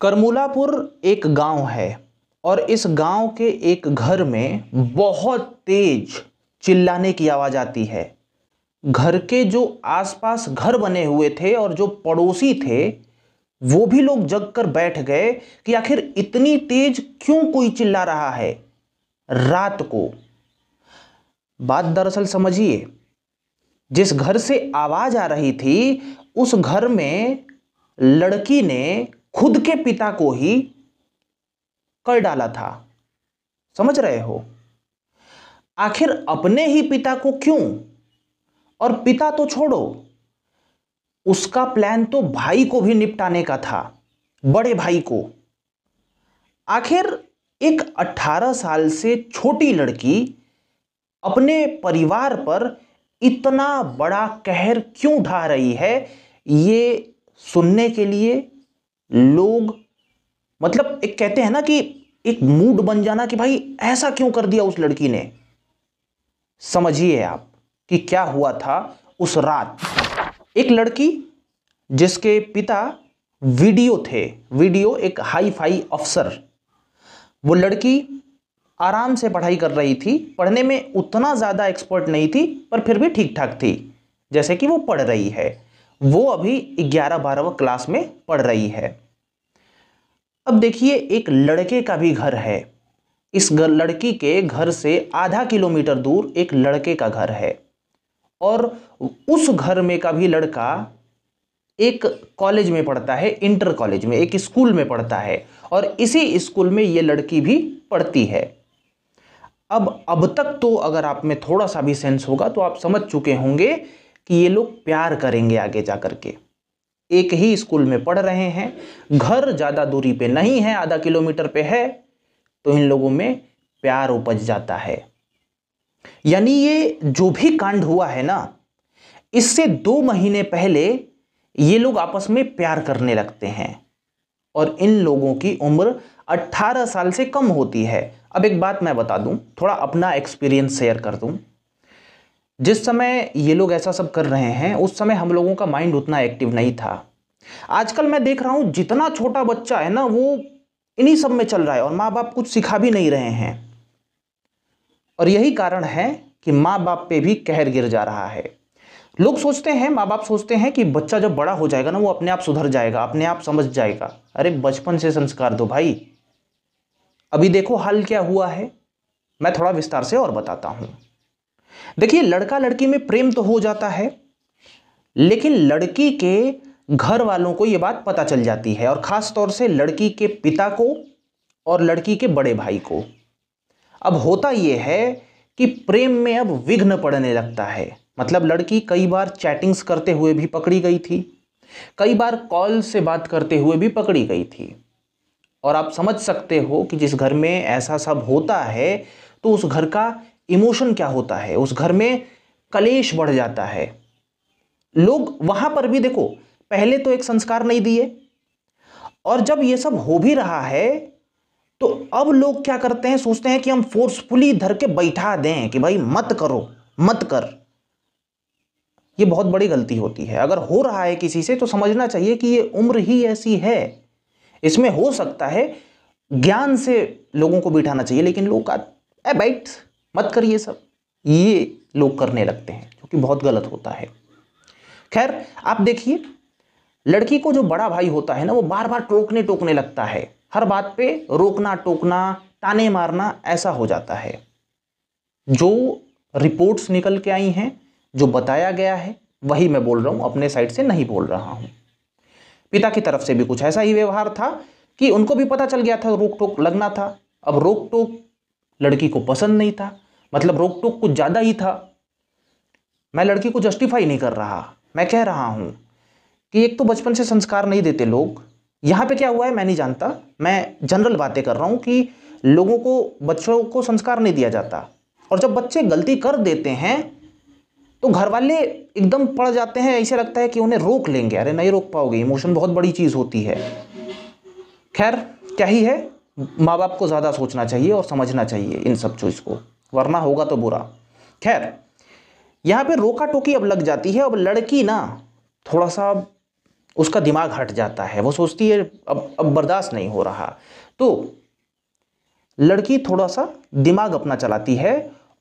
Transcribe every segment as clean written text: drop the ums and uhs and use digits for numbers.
करमुलापुर एक गांव है और इस गांव के एक घर में बहुत तेज चिल्लाने की आवाज आती है। घर के जो आसपास घर बने हुए थे और जो पड़ोसी थे वो भी लोग जग कर बैठ गए कि आखिर इतनी तेज क्यों कोई चिल्ला रहा है रात को। बात दरअसल समझिए, जिस घर से आवाज आ रही थी उस घर में लड़की ने खुद के पिता को ही कर डाला था। समझ रहे हो? आखिर अपने ही पिता को क्यों? और पिता तो छोड़ो, उसका प्लान तो भाई को भी निपटाने का था, बड़े भाई को। आखिर एक 18 साल से छोटी लड़की अपने परिवार पर इतना बड़ा कहर क्यों ढा रही है, ये सुनने के लिए लोग मतलब एक कहते हैं ना कि एक मूड बन जाना कि भाई ऐसा क्यों कर दिया उस लड़की ने। समझिए आप कि क्या हुआ था उस रात। एक लड़की जिसके पिता वीडियो थे, वीडियो एक हाई फाई अफसर, वो लड़की आराम से पढ़ाई कर रही थी। पढ़ने में उतना ज़्यादा एक्सपर्ट नहीं थी पर फिर भी ठीक ठाक थी, जैसे कि वो पढ़ रही है। वो अभी 11-12 क्लास में पढ़ रही है। अब देखिए, एक लड़के का भी घर है। इस लड़की के घर से आधा किलोमीटर दूर एक लड़के का घर है और उस घर में का भी लड़का एक कॉलेज में पढ़ता है, इंटर कॉलेज में, एक स्कूल में पढ़ता है और इसी स्कूल में ये लड़की भी पढ़ती है। अब तक तो अगर आप में थोड़ा सा भी सेंस होगा तो आप समझ चुके होंगे कि ये लोग प्यार करेंगे आगे जा करके। एक ही स्कूल में पढ़ रहे हैं, घर ज़्यादा दूरी पे नहीं है, आधा किलोमीटर पे है, तो इन लोगों में प्यार उपज जाता है। यानी ये जो भी कांड हुआ है ना, इससे 2 महीने पहले ये लोग आपस में प्यार करने लगते हैं और इन लोगों की उम्र 18 साल से कम होती है। अब एक बात मैं बता दूं, थोड़ा अपना एक्सपीरियंस शेयर कर दूं। जिस समय ये लोग ऐसा सब कर रहे हैं उस समय हम लोगों का माइंड उतना एक्टिव नहीं था। आजकल मैं देख रहा हूं जितना छोटा बच्चा है ना वो इन्हीं सब में चल रहा है और माँ बाप कुछ सिखा भी नहीं रहे हैं। और यही कारण है कि माँ बाप पे भी कहर गिर जा रहा है। लोग सोचते हैं, माँ बाप सोचते हैं कि बच्चा जब बड़ा हो जाएगा ना वो अपने आप सुधर जाएगा, अपने आप समझ जाएगा। अरे बचपन से संस्कार दो भाई। अभी देखो हाल क्या हुआ है, मैं थोड़ा विस्तार से और बताता हूं। देखिए, लड़का लड़की में प्रेम तो हो जाता है, लेकिन लड़की के घर वालों को यह बात पता चल जाती है और खास तौर से लड़की के पिता को और लड़की के बड़े भाई को। अब होता यह है कि प्रेम में अब विघ्न पड़ने लगता है। मतलब लड़की कई बार चैटिंग्स करते हुए भी पकड़ी गई थी, कई बार कॉल से बात करते हुए भी पकड़ी गई थी। और आप समझ सकते हो कि जिस घर में ऐसा सब होता है तो उस घर का इमोशन क्या होता है, उस घर में कलेश बढ़ जाता है। लोग वहां पर भी देखो, पहले तो एक संस्कार नहीं दिए और जब ये सब हो भी रहा है तो अब लोग क्या करते हैं, सोचते हैं कि हम फोर्सफुली धर के बैठा दें कि भाई मत करो, मत कर। ये बहुत बड़ी गलती होती है। अगर हो रहा है किसी से तो समझना चाहिए कि ये उम्र ही ऐसी है, इसमें हो सकता है, ज्ञान से लोगों को बिठाना चाहिए। लेकिन लोग बैठ मत कर, ये सब ये लोग करने लगते हैं जो कि बहुत गलत होता है। खैर, आप देखिए, लड़की को जो बड़ा भाई होता है ना वो बार बार टोकने टोकने लगता है, हर बात पे रोकना टोकना, ताने मारना, ऐसा हो जाता है। जो रिपोर्ट्स निकल के आई हैं, जो बताया गया है वही मैं बोल रहा हूं, अपने साइड से नहीं बोल रहा हूं। पिता की तरफ से भी कुछ ऐसा ही व्यवहार था कि उनको भी पता चल गया था, रोक टोक लगना था। अब रोक टोक लड़की को पसंद नहीं था, मतलब रोक टोक कुछ ज्यादा ही था। मैं लड़की को जस्टिफाई नहीं कर रहा, मैं कह रहा हूं कि एक तो बचपन से संस्कार नहीं देते लोग। यहां पे क्या हुआ है मैं नहीं जानता, मैं जनरल बातें कर रहा हूं कि लोगों को, बच्चों को संस्कार नहीं दिया जाता। और जब बच्चे गलती कर देते हैं तो घर वाले एकदम पड़ जाते हैं, ऐसे लगता है कि उन्हें रोक लेंगे। अरे नहीं रोक पाओगे, इमोशन बहुत बड़ी चीज होती है। खैर, क्या ही है, माँ बाप को ज्यादा सोचना चाहिए और समझना चाहिए इन सब चीज को, वरना होगा तो बुरा। खैर, यहां पे रोका टोकी अब लग जाती है। अब लड़की ना थोड़ा सा उसका दिमाग हट जाता है, वो सोचती है अब बर्दाश्त नहीं हो रहा। तो लड़की थोड़ा सा दिमाग अपना चलाती है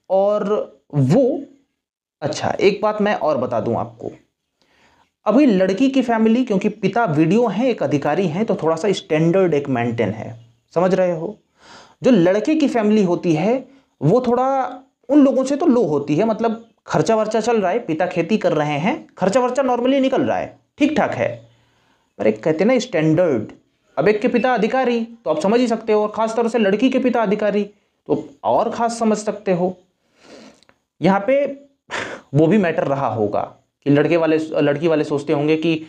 और वो, अच्छा एक बात मैं और बता दूं आपको, अभी लड़की की फैमिली, क्योंकि पिता वीडियो हैं, एक अधिकारी हैं, तो थोड़ा सा स्टैंडर्ड एक मेंटेन है, समझ रहे हो। जो लड़के की फैमिली होती है वो थोड़ा उन लोगों से तो लो होती है, मतलब खर्चा वर्चा चल रहा है, पिता खेती कर रहे हैं, खर्चा वर्चा नॉर्मली निकल रहा है, ठीक ठाक है। पर एक कहते हैं ना स्टैंडर्ड, अब एक के पिता अधिकारी तो आप समझ ही सकते हो, और खास तौर से लड़की के पिता अधिकारी तो और खास समझ सकते हो। यहाँ पे वो भी मैटर रहा होगा कि लड़की वाले सोचते होंगे कि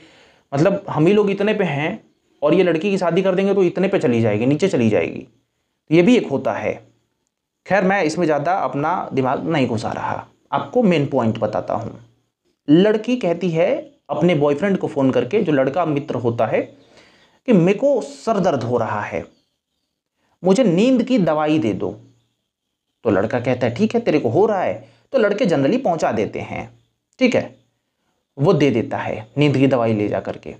मतलब हम ही लोग इतने पे हैं और ये लड़की की शादी कर देंगे तो इतने पे चली जाएगी, नीचे चली जाएगी, ये भी एक होता है। खैर मैं इसमें ज़्यादा अपना दिमाग नहीं घुसा रहा, आपको मेन पॉइंट बताता हूँ। लड़की कहती है अपने बॉयफ्रेंड को फ़ोन करके, जो लड़का मित्र होता है, कि मेरे को सर दर्द हो रहा है, मुझे नींद की दवाई दे दो। तो लड़का कहता है ठीक है, तेरे को हो रहा है, तो लड़के जनरली पहुंचा देते हैं, ठीक है, वो दे देता है नींद की दवाई ले जा करके।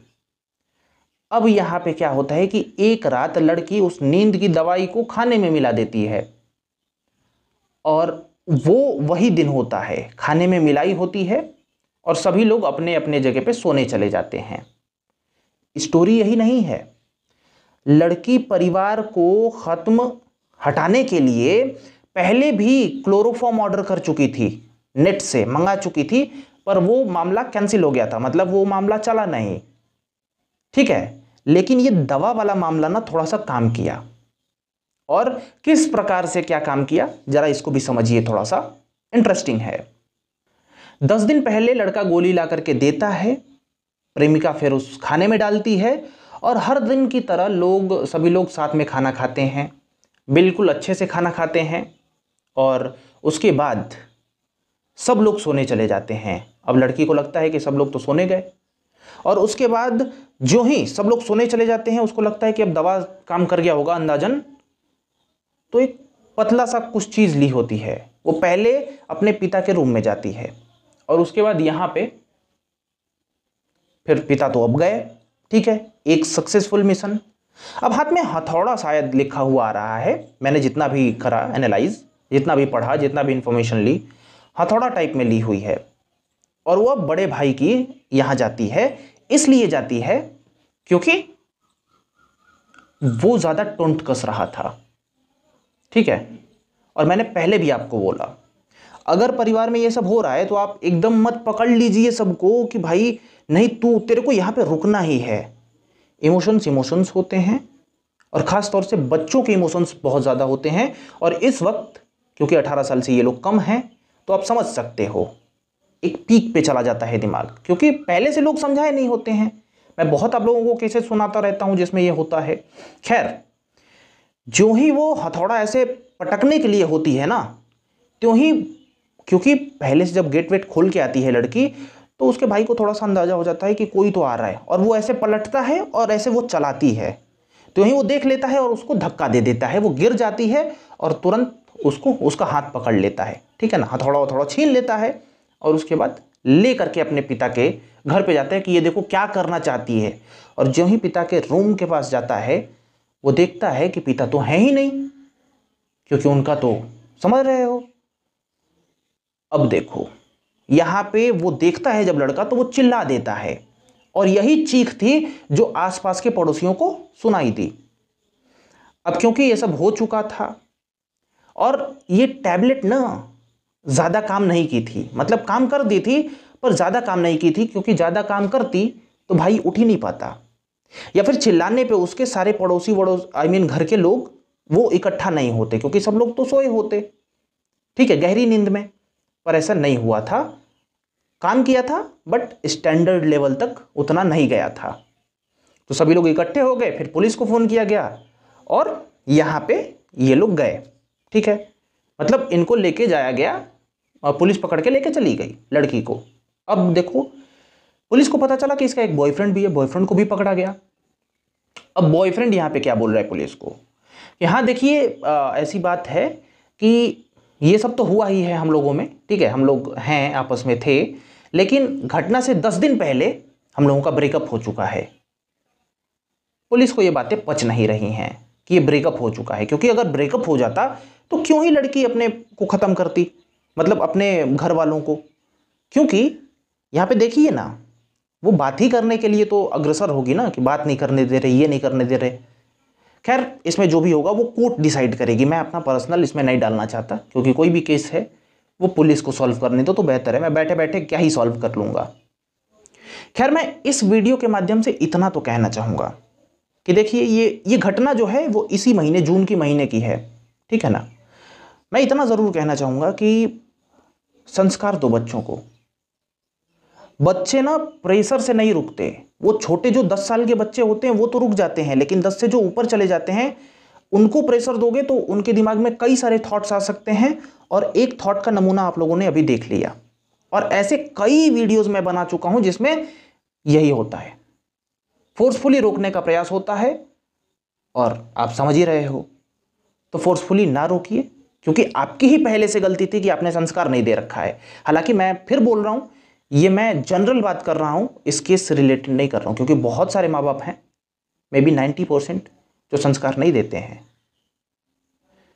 अब यहाँ पे क्या होता है कि एक रात लड़की उस नींद की दवाई को खाने में मिला देती है, और वो वही दिन होता है, खाने में मिलाई होती है और सभी लोग अपने अपने जगह पे सोने चले जाते हैं। स्टोरी यही नहीं है, लड़की परिवार को खत्म हटाने के लिए पहले भी क्लोरोफॉर्म ऑर्डर कर चुकी थी, नेट से मंगा चुकी थी, पर वो मामला कैंसिल हो गया था, मतलब वो मामला चला नहीं, ठीक है। लेकिन ये दवा वाला मामला ना थोड़ा सा काम किया, और किस प्रकार से क्या काम किया जरा इसको भी समझिए, थोड़ा सा इंटरेस्टिंग है। 10 दिन पहले लड़का गोली ला करके देता है, प्रेमिका फिर उस खाने में डालती है, और हर दिन की तरह सभी लोग साथ में खाना खाते हैं, बिल्कुल अच्छे से खाना खाते हैं, और उसके बाद सब लोग सोने चले जाते हैं। अब लड़की को लगता है कि सब लोग तो सोने गए, और उसके बाद जो ही सब लोग सोने चले जाते हैं उसको लगता है कि अब दवा काम कर गया होगा अंदाजन, तो एक पतला सा कुछ चीज़ ली होती है, वो पहले अपने पिता के रूम में जाती है, और उसके बाद यहाँ पे फिर पिता तो अब गए, ठीक है, एक सक्सेसफुल मिशन। अब हाथ में हथौड़ा शायद लिखा हुआ आ रहा है, मैंने जितना भी करा एनालाइज, जितना भी पढ़ा, जितना भी इंफॉर्मेशन ली, हथौड़ा टाइप में ली हुई है, और वो बड़े भाई की यहाँ जाती है, इसलिए जाती है क्योंकि वो ज़्यादा टोंट कस रहा था, ठीक है। और मैंने पहले भी आपको बोला, अगर परिवार में ये सब हो रहा है तो आप एकदम मत पकड़ लीजिए सबको कि भाई नहीं तेरे को यहाँ पे रुकना ही है। इमोशंस होते हैं, और ख़ास तौर से बच्चों के इमोशंस बहुत ज़्यादा होते हैं, और इस वक्त क्योंकि 18 साल से ये लोग कम हैं तो आप समझ सकते हो एक पीक पे चला जाता है दिमाग, क्योंकि पहले से लोग समझाए नहीं होते हैं। मैं बहुत आप लोगों को केसेस सुनाता रहता हूं जिसमें ये होता है। खैर, जो ही वो हथौड़ा ऐसे पटकने के लिए होती है ना, त्यों ही, क्योंकि पहले से जब गेट वेट खोल के आती है लड़की, तो उसके भाई को थोड़ा सा अंदाजा हो जाता है कि कोई तो आ रहा है, और वो ऐसे पलटता है और ऐसे वो चलाती है, त्यों ही वो देख लेता है और उसको धक्का दे देता है, वो गिर जाती है और तुरंत उसका हाथ पकड़ लेता है, ठीक है ना, हथौड़ा छीन लेता है, और उसके बाद ले करके अपने पिता के घर पे जाता है कि ये देखो क्या करना चाहती है। और जो ही पिता के रूम के पास जाता है, वो देखता है कि पिता तो है ही नहीं, क्योंकि उनका तो समझ रहे हो। अब देखो यहां पे वो देखता है जब लड़का, तो वो चिल्ला देता है, और यही चीख थी जो आसपास के पड़ोसियों को सुनाई दी। अब क्योंकि ये सब हो चुका था, और ये टैबलेट ना ज़्यादा काम नहीं की थी, मतलब काम कर दी थी पर ज़्यादा काम नहीं की थी, क्योंकि ज़्यादा काम करती तो भाई उठ ही नहीं पाता, या फिर चिल्लाने पे उसके सारे पड़ोसी घर के लोग वो इकट्ठा नहीं होते, क्योंकि सब लोग तो सोए होते, ठीक है, गहरी नींद में। पर ऐसा नहीं हुआ था, काम किया था बट स्टैंडर्ड लेवल तक उतना नहीं गया था। तो सभी लोग इकट्ठे हो गए, फिर पुलिस को फ़ोन किया गया, और यहाँ पे ये लोग गए, ठीक है, मतलब इनको लेके जाया गया, और पुलिस पकड़ के लेके चली गई लड़की को। अब देखो पुलिस को पता चला कि इसका एक बॉयफ्रेंड भी है, बॉयफ्रेंड को भी पकड़ा गया। अब बॉयफ्रेंड यहाँ पे क्या बोल रहा है पुलिस को कि हाँ देखिए, ऐसी बात है कि ये सब तो हुआ ही है हम लोगों में, ठीक है, हम लोग हैं आपस में थे, लेकिन घटना से 10 दिन पहले हम लोगों का ब्रेकअप हो चुका है। पुलिस को ये बातें पच नहीं रही हैं कि ये ब्रेकअप हो चुका है, क्योंकि अगर ब्रेकअप हो जाता तो क्यों ही लड़की अपने को ख़त्म करती, मतलब अपने घर वालों को। क्योंकि यहाँ पे देखिए ना, वो बात ही करने के लिए तो अग्रसर होगी ना कि बात नहीं करने दे रहे, ये नहीं करने दे रहे। खैर, इसमें जो भी होगा वो कोर्ट डिसाइड करेगी, मैं अपना पर्सनल इसमें नहीं डालना चाहता, क्योंकि कोई भी केस है वो पुलिस को सॉल्व करने दो तो बेहतर है। मैं बैठे बैठे क्या ही सॉल्व कर लूँगा। खैर, मैं इस वीडियो के माध्यम से इतना तो कहना चाहूँगा कि देखिए, ये घटना जो है वो इसी महीने, जून की महीने की है, ठीक है ना। मैं इतना ज़रूर कहना चाहूँगा कि संस्कार दो बच्चों को। बच्चे ना प्रेशर से नहीं रुकते। वो छोटे जो 10 साल के बच्चे होते हैं वो तो रुक जाते हैं, लेकिन 10 से जो ऊपर चले जाते हैं उनको प्रेशर दोगे तो उनके दिमाग में कई सारे थॉट्स आ सकते हैं। और एक थॉट का नमूना आप लोगों ने अभी देख लिया, और ऐसे कई वीडियोस मैं बना चुका हूं जिसमें यही होता है, फोर्सफुली रोकने का प्रयास होता है, और आप समझ ही रहे हो। तो फोर्सफुली ना रोकिए, क्योंकि आपकी ही पहले से गलती थी कि आपने संस्कार नहीं दे रखा है। हालांकि मैं फिर बोल रहा हूं, ये मैं जनरल बात कर रहा हूं, इस केस से रिलेटेड नहीं कर रहा हूं, क्योंकि बहुत सारे माँ बाप हैं, मे बी 90% जो संस्कार नहीं देते हैं।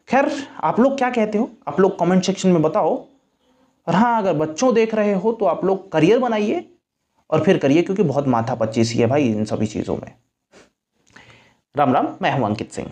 खैर, आप लोग क्या कहते हो, आप लोग कमेंट सेक्शन में बताओ। और हाँ, अगर बच्चों देख रहे हो तो आप लोग करियर बनाइए और फिर करिए, क्योंकि बहुत माथा पच्चीसी है भाई इन सभी चीज़ों में। राम राम, मैं हूं अंकित सिंह।